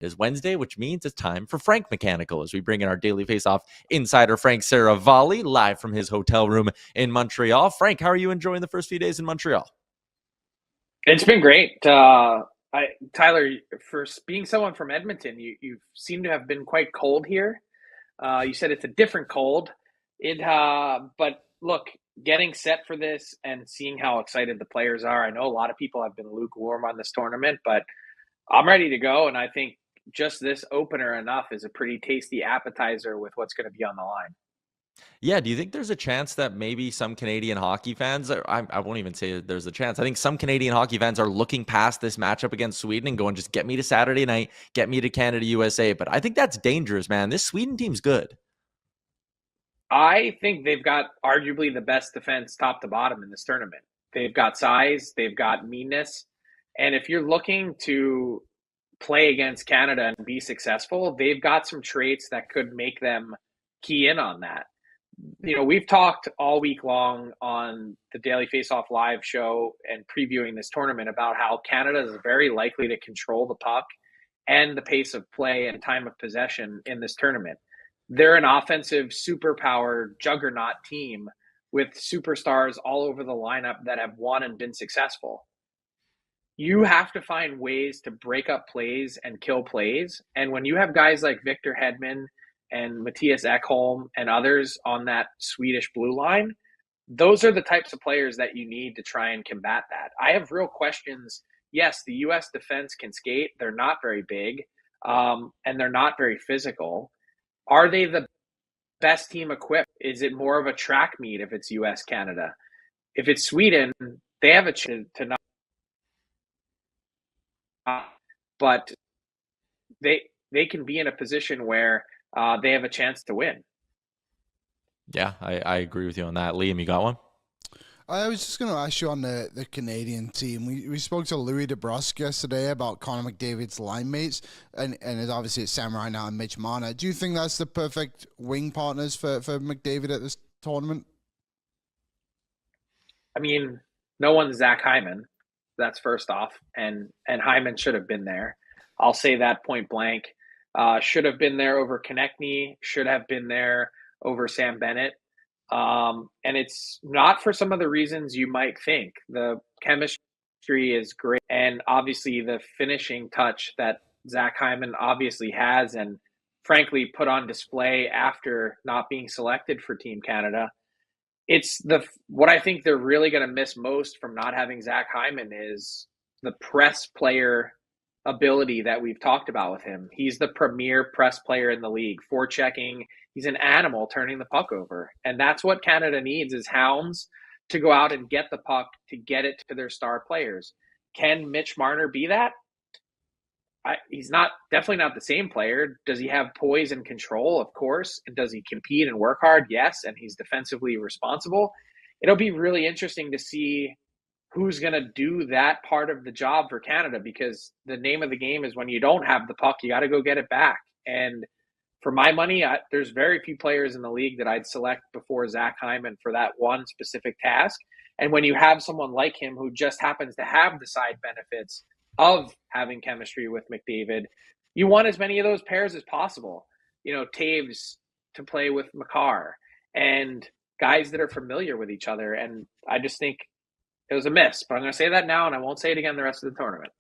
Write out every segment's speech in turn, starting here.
is Wednesday, which means it's time for Frank Mechanical as we bring in our daily face-off insider, Frank Seravalli, live from his hotel room in Montreal. Frank, how are you enjoying the first few days in Montreal? It's been great. Tyler, for being someone from Edmonton, you seem to have been quite cold here. You said it's a different cold. But look, getting set for this and seeing how excited the players are. I know a lot of people have been lukewarm on this tournament, but I'm ready to go. And I think just this opener enough is a pretty tasty appetizer with what's going to be on the line. Yeah, do you think there's a chance that maybe some Canadian hockey fans, I won't even say there's a chance. I think some Canadian hockey fans are looking past this matchup against Sweden and going, just get me to Saturday night, get me to Canada, USA. But I think that's dangerous, man. This Sweden team's good. I think they've got arguably the best defense top to bottom in this tournament. They've got size, they've got meanness. And if you're looking to play against Canada and be successful, they've got some traits that could make them key in on that. You know, we've talked all week long on the Daily Faceoff live show and previewing this tournament about how Canada is very likely to control the puck and the pace of play and time of possession in this tournament. They're an offensive superpower juggernaut team with superstars all over the lineup that have won and been successful. You have to find ways to break up plays and kill plays. And when you have guys like Victor Hedman and Matthias Ekholm and others on that Swedish blue line, those are the types of players that you need to try and combat that. I have real questions. Yes, the U.S. defense can skate. They're not very big, and they're not very physical. Are they the best team equipped? Is it more of a track meet if it's U.S. Canada? If it's Sweden, they have a chance to not. But they can be in a position where they have a chance to win. Yeah, I agree with you on that. Liam, you got one? I was just going to ask you on the Canadian team. We spoke to Louis DeBrusque yesterday about Connor McDavid's line mates, and obviously it's Sam Reinhart and Mitch Marner. Do you think that's the perfect wing partners for McDavid at this tournament? I mean, no one's Zach Hyman. That's first off, and Hyman should have been there. I'll say that point blank. Should have been there over Konechny. Should have been there over Sam Bennett. And it's not for some of the reasons you might think. The chemistry is great, and obviously the finishing touch that Zach Hyman obviously has, and frankly put on display after not being selected for Team Canada. It's what I think they're really going to miss most from not having Zach Hyman is the press player ability that we've talked about with him. He's the premier press player in the league, forechecking. He's an animal turning the puck over. And that's what Canada needs is hounds to go out and get the puck, to get it to their star players. Can Mitch Marner be that? He's definitely not the same player. Does he have poise and control? Of course. And does he compete and work hard? Yes. And he's defensively responsible. It'll be really interesting to see who's going to do that part of the job for Canada, because the name of the game is when you don't have the puck, you got to go get it back. And for my money, there's very few players in the league that I'd select before Zach Hyman for that one specific task. And when you have someone like him who just happens to have the side benefits of having chemistry with McDavid, you want as many of those pairs as possible. You know, Taves to play with Makar and guys that are familiar with each other. And I just think it was a miss, but I'm going to say that now, and I won't say it again the rest of the tournament.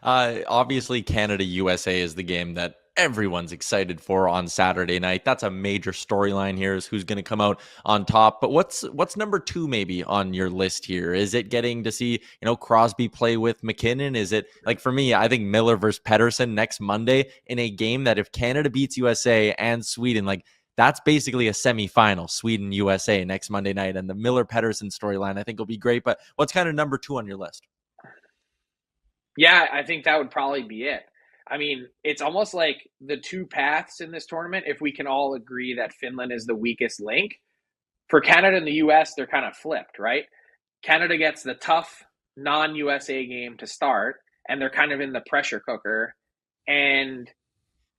Obviously, Canada-USA is the game that everyone's excited for on Saturday night. That's a major storyline here, is who's going to come out on top. But what's number two maybe on your list here? Is it getting to see, Crosby play with McKinnon? Is it, like, for me, I think Miller versus Pettersson next Monday in a game that if Canada beats USA and Sweden, like, that's basically a semifinal, Sweden, USA next Monday night. And the Miller-Pettersson storyline, I think, will be great. But what's kind of number two on your list? Yeah, I think that would probably be it. I mean, it's almost like the two paths in this tournament, if we can all agree that Finland is the weakest link. For Canada and the U.S., they're kind of flipped, right? Canada gets the tough non-USA game to start, and they're kind of in the pressure cooker. And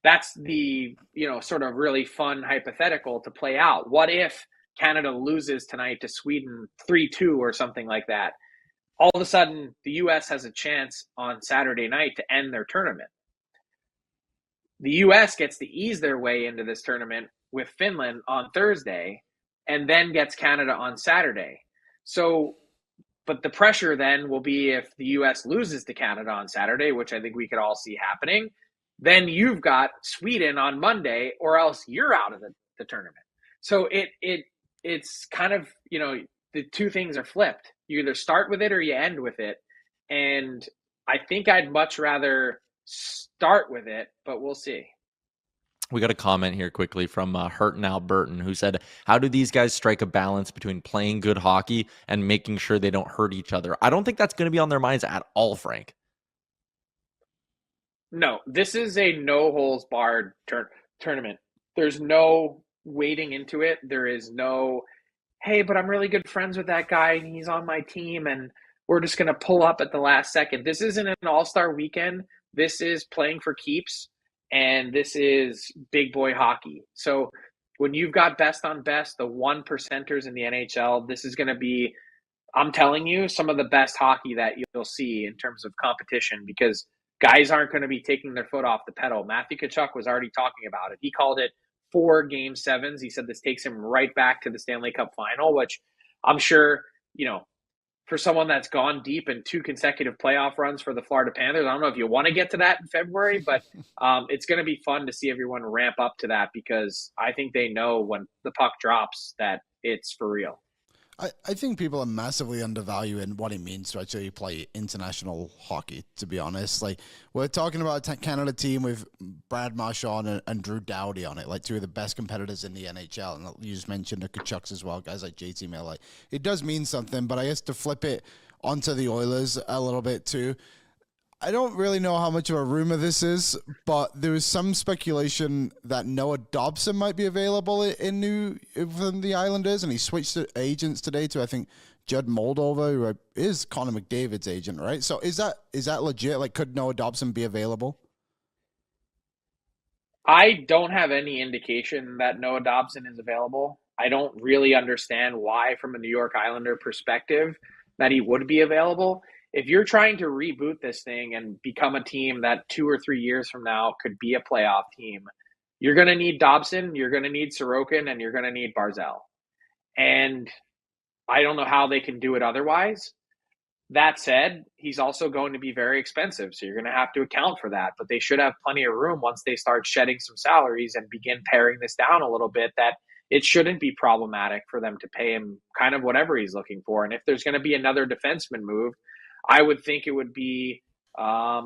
that's the, sort of really fun hypothetical to play out. What if Canada loses tonight to Sweden 3-2 or something like that? All of a sudden, the U.S. has a chance on Saturday night to end their tournament. The U.S. gets to ease their way into this tournament with Finland on Thursday and then gets Canada on Saturday. So, but the pressure then will be if the U.S. loses to Canada on Saturday, which I think we could all see happening, then you've got Sweden on Monday, or else you're out of the tournament. So it's kind of, the two things are flipped. You either start with it or you end with it. And I think I'd much rather start with it, but we'll see. We got a comment here quickly from Hurtin Albertan, who said, how do these guys strike a balance between playing good hockey and making sure they don't hurt each other? I don't think that's going to be on their minds at all, Frank. No, this is a no-holds-barred tournament. There's no wading into it. There is no, hey, but I'm really good friends with that guy, and he's on my team, and we're just going to pull up at the last second. This isn't an all-star weekend. This is playing for keeps, and this is big boy hockey. So when you've got best on best, the 1%ers in the NHL, this is going to be, I'm telling you, some of the best hockey that you'll see in terms of competition, because guys aren't going to be taking their foot off the pedal. Matthew Tkachuk was already talking about it. He called it 4 Game 7s. He said this takes him right back to the Stanley Cup final, which I'm sure, for someone that's gone deep in 2 consecutive playoff runs for the Florida Panthers, I don't know if you want to get to that in February, but it's going to be fun to see everyone ramp up to that, because I think they know when the puck drops that it's for real. I think people are massively undervaluing what it means to actually play international hockey, to be honest. Like, we're talking about a Canada team with Brad Marchand and Drew Doughty on it, like 2 of the best competitors in the NHL. And you just mentioned the Kachucks as well, guys like JT Miller. Like, it does mean something, but I guess to flip it onto the Oilers a little bit too, I don't really know how much of a rumor this is, but there was some speculation that Noah Dobson might be available from the Islanders, and he switched agents today to, I think, Judd Moldova, who is Connor McDavid's agent, right? So is that legit? Like, could Noah Dobson be available? I don't have any indication that Noah Dobson is available. I don't really understand why, from a New York Islander perspective, that he would be available. If you're trying to reboot this thing and become a team that 2 or 3 years from now could be a playoff team, you're going to need Dobson, you're going to need Sorokin, and you're going to need Barzal. And I don't know how they can do it otherwise. That said, he's also going to be very expensive, so you're going to have to account for that. But they should have plenty of room once they start shedding some salaries and begin paring this down a little bit, that it shouldn't be problematic for them to pay him kind of whatever he's looking for. And if there's going to be another defenseman move, I would think it would be, a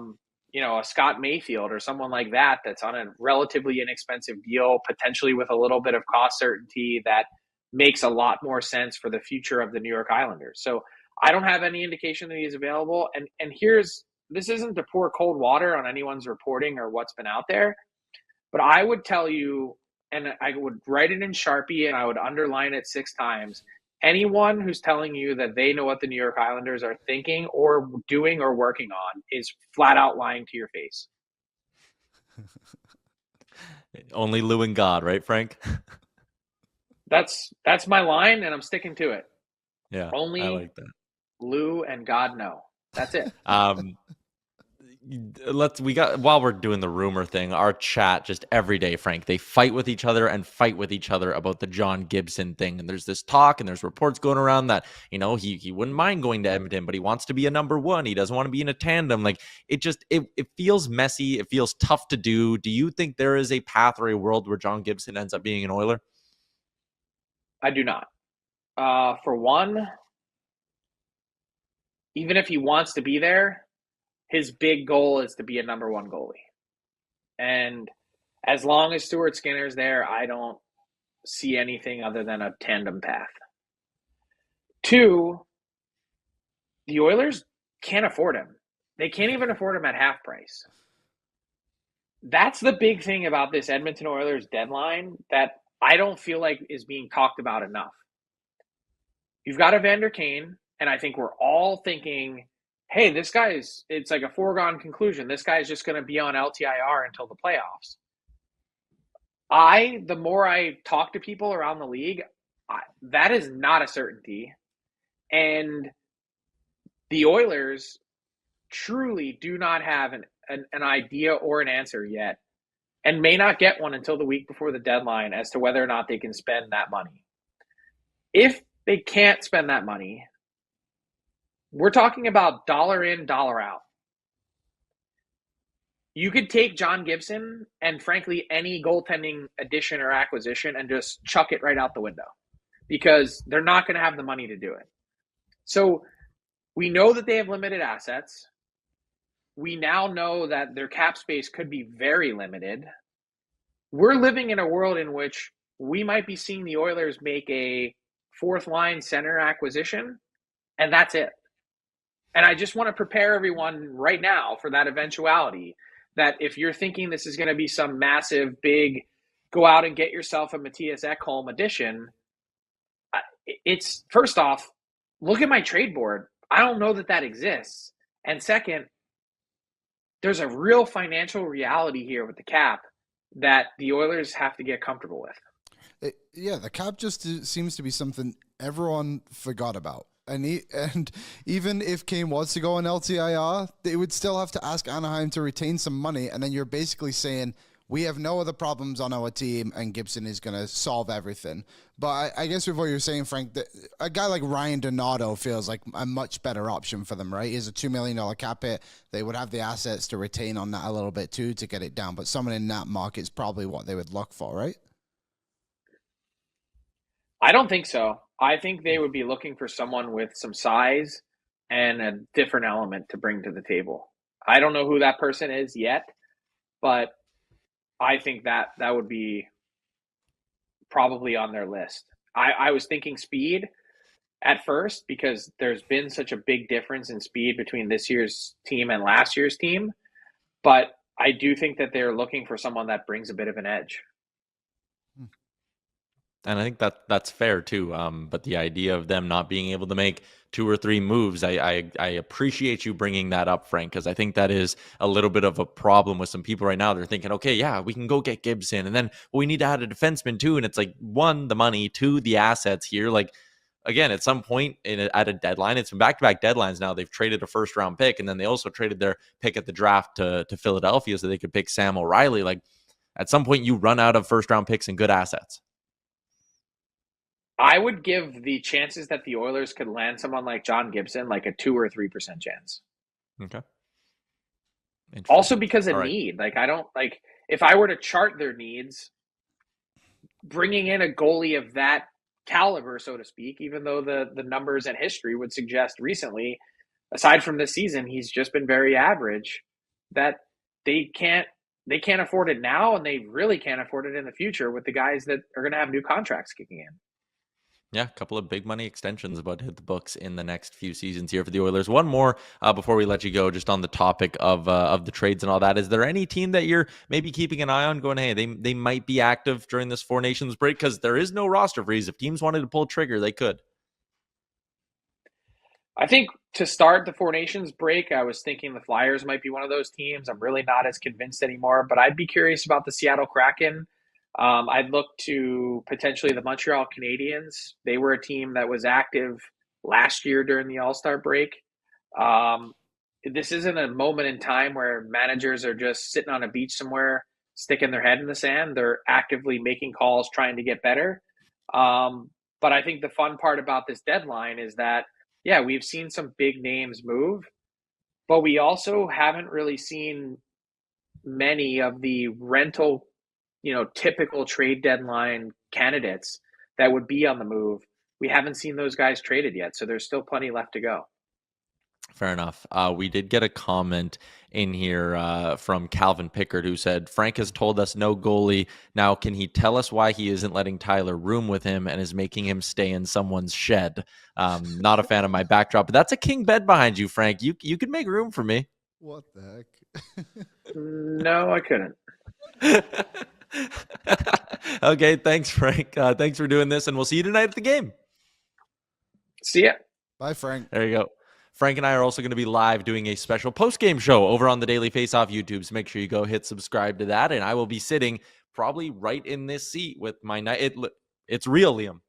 Scott Mayfield or someone like that that's on a relatively inexpensive deal, potentially with a little bit of cost certainty, that makes a lot more sense for the future of the New York Islanders. So I don't have any indication that he's available. And this isn't to pour cold water on anyone's reporting or what's been out there, but I would tell you, and I would write it in Sharpie and I would underline it 6 times. Anyone who's telling you that they know what the New York Islanders are thinking or doing or working on is flat out lying to your face. Only Lou and God, right, Frank? That's my line, and I'm sticking to it. Yeah, only I like that. Lou and God know. That's it. While we're doing the rumor thing, our chat just every day, Frank, they fight with each other about the John Gibson thing. And there's this talk and there's reports going around that, he wouldn't mind going to Edmonton, but he wants to be a number 1. He doesn't want to be in a tandem. Like, it feels messy. It feels tough to do. Do you think there is a path or a world where John Gibson ends up being an Oiler? I do not. For one, even if he wants to be there, his big goal is to be a number 1 goalie. And as long as Stuart Skinner's there, I don't see anything other than a tandem path. 2, the Oilers can't afford him. They can't even afford him at half price. That's the big thing about this Edmonton Oilers deadline that I don't feel like is being talked about enough. You've got Evander Kane, and I think we're all thinking, hey, it's like a foregone conclusion. This guy's just going to be on LTIR until the playoffs. The more I talk to people around the league, that is not a certainty. And the Oilers truly do not have an idea or an answer yet and may not get one until the week before the deadline as to whether or not they can spend that money. If they can't spend that money, we're talking about dollar in, dollar out. You could take John Gibson and, frankly, any goaltending addition or acquisition and just chuck it right out the window because they're not going to have the money to do it. So we know that they have limited assets. We now know that their cap space could be very limited. We're living in a world in which we might be seeing the Oilers make a fourth line center acquisition, and that's it. And I just want to prepare everyone right now for that eventuality, that if you're thinking this is going to be some massive, big, go out and get yourself a Matthias Ekholm addition, it's, first off, look at my trade board. I don't know that exists. And second, there's a real financial reality here with the cap that the Oilers have to get comfortable with. Yeah, the cap just seems to be something everyone forgot about. And even if Kane was to go on LTIR, they would still have to ask Anaheim to retain some money. And then you're basically saying, we have no other problems on our team, and Gibson is going to solve everything. But I guess with what you're saying, Frank, that a guy like Ryan Donato feels like a much better option for them, right? He's a $2 million cap hit. They would have the assets to retain on that a little bit too to get it down. But someone in that market is probably what they would look for, right? I don't think so. I think they would be looking for someone with some size and a different element to bring to the table. I don't know who that person is yet, but I think that would be probably on their list. I was thinking speed at first because there's been such a big difference in speed between this year's team and last year's team. But I do think that they're looking for someone that brings a bit of an edge. And I think that's fair too. But the idea of them not being able to make 2 or 3 moves, I appreciate you bringing that up, Frank, because I think that is a little bit of a problem with some people right now. They're thinking, okay, yeah, we can go get Gibson, and then we need to add a defenseman too. And it's like, 1, the money, 2, the assets here. Like, again, at some point at a deadline, it's been back-to-back deadlines now. They've traded a first-round pick, and then they also traded their pick at the draft to Philadelphia so they could pick Sam O'Reilly. Like, at some point, you run out of first-round picks and good assets. I would give the chances that the Oilers could land someone like John Gibson like a 2 or 3% chance. Okay. Also because of need. Like, I don't like, if I were to chart their needs, bringing in a goalie of that caliber, so to speak, even though the numbers and history would suggest recently, aside from this season, he's just been very average, that they can't afford it now, and they really can't afford it in the future with the guys that are going to have new contracts kicking in. Yeah, a couple of big money extensions about to hit the books in the next few seasons here for the Oilers. One more before we let you go, just on the topic of the trades and all that. Is there any team that you're maybe keeping an eye on going, hey, they might be active during this Four Nations break? Because there is no roster freeze. If teams wanted to pull trigger, they could. I think to start the Four Nations break, I was thinking the Flyers might be one of those teams. I'm really not as convinced anymore, but I'd be curious about the Seattle Kraken. I'd look to potentially the Montreal Canadiens. They were a team that was active last year during the All-Star break. This isn't a moment in time where managers are just sitting on a beach somewhere, sticking their head in the sand. They're actively making calls, trying to get better. But I think the fun part about this deadline is that, yeah, we've seen some big names move, but we also haven't really seen many of the rental, typical trade deadline candidates that would be on the move. We haven't seen those guys traded yet, so there's still plenty left to go. Fair enough. We did get a comment in here from Calvin Pickard, who said, Frank has told us no goalie. Now, can he tell us why he isn't letting Tyler room with him and is making him stay in someone's shed? Not a fan of my backdrop, but that's a king bed behind you, Frank. You could make room for me. What the heck? No, I couldn't. Okay, thanks, Frank. Thanks for doing this, and we'll see you tonight at the game. See ya. Bye, Frank. There you go. Frank and I are also going to be live doing a special post-game show over on the Daily Faceoff YouTube, so make sure you go hit subscribe to that, and I will be sitting probably right in this seat with my night. It's real, Liam.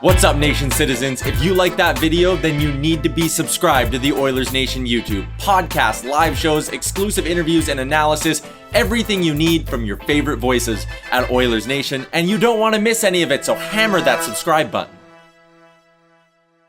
What's up, Nation citizens? If you like that video, then you need to be subscribed to the Oilers Nation YouTube. Podcasts, live shows, exclusive interviews, and analysis everything you need from your favorite voices at Oilers Nation, and you don't want to miss any of it, so hammer that subscribe button.